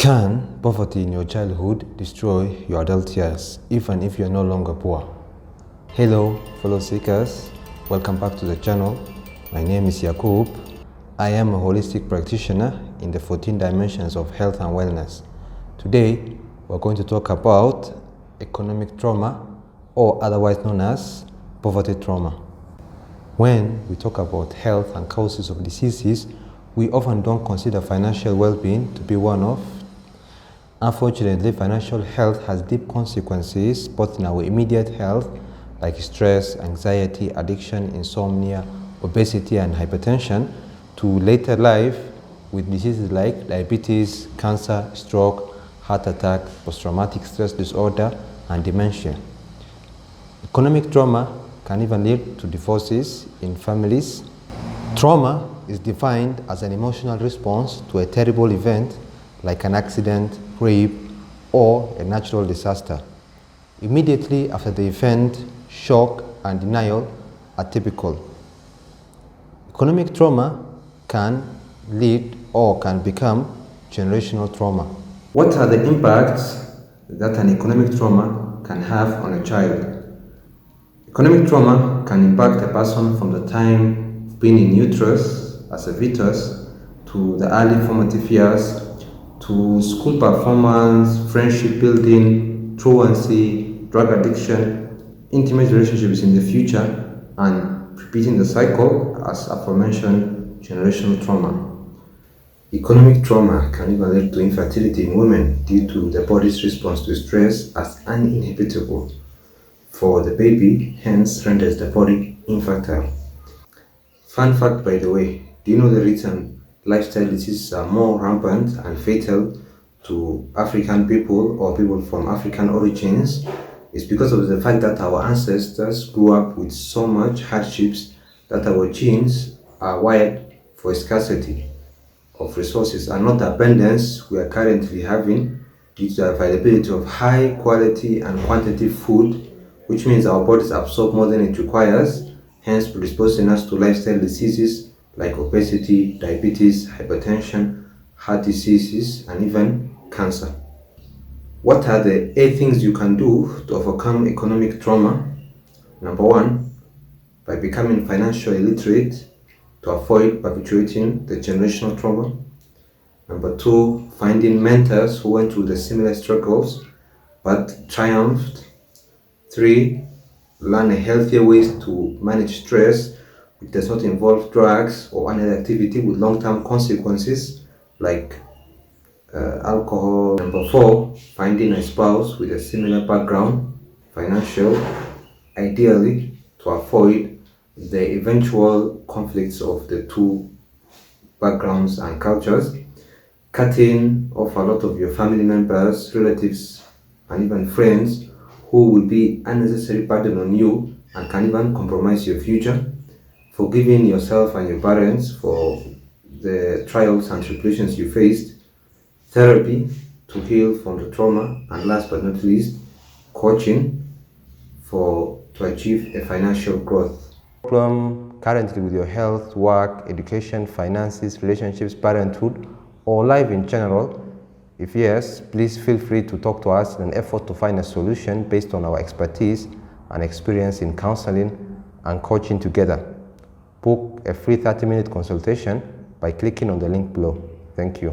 Can poverty in your childhood destroy your adult years, even if you're no longer poor? Hello, fellow seekers. Welcome back to the channel. My name is Yakub. I am a holistic practitioner in the 14 dimensions of health and wellness. Today, we're going to talk about economic trauma, or otherwise known as poverty trauma. When we talk about health and causes of diseases, we often don't consider financial well-being to be one of. Unfortunately, financial health has deep consequences both in our immediate health, like stress, anxiety, addiction, insomnia, obesity, and hypertension, to later life with diseases like diabetes, cancer, stroke, heart attack, post-traumatic stress disorder, and dementia. Economic trauma can even lead to divorces in families. Trauma is defined as an emotional response to a terrible event like an accident, rape, or a natural disaster. Immediately after the event, shock and denial are typical. Economic trauma can lead or can become generational trauma. What are the impacts that an economic trauma can have on a child? Economic trauma can impact a person from the time of being in utero as a fetus to the early formative years, to school performance, friendship building, truancy, drug addiction, intimate relationships in the future, and repeating the cycle as aforementioned generational trauma. Economic trauma can even lead to infertility in women due to the body's response to stress as uninhabitable for the baby, hence renders the body infertile. Fun fact, by the way, do you know the reason lifestyle diseases are more rampant and fatal to African people or people from African origins? Is because of the fact that our ancestors grew up with so much hardships that our genes are wired for scarcity of resources and not the abundance we are currently having due to the availability of high quality and quantity food, which means our bodies absorb more than it requires, hence predisposing us to lifestyle diseases like obesity, diabetes, hypertension, heart diseases, and even cancer. What are the 8 things you can do to overcome economic trauma? Number 1, by becoming financially literate to avoid perpetuating the generational trauma. Number 2, finding mentors who went through the similar struggles but triumphed. 3, learn a healthier ways to manage stress which does not involve drugs or any other activity with long-term consequences like alcohol. Number 4, finding a spouse with a similar background, financial, ideally to avoid the eventual conflicts of the two backgrounds and cultures. Cutting off a lot of your family members, relatives, and even friends who will be unnecessary burden on you and can even compromise your future. Forgiving yourself and your parents for the trials and tribulations you faced. Therapy to heal from the trauma. And last but not least, coaching to achieve a financial growth. Problem currently with your health, work, education, finances, relationships, parenthood, or life in general? If yes, please feel free to talk to us in an effort to find a solution based on our expertise and experience in counseling and coaching together. Book a free 30-minute consultation by clicking on the link below. Thank you.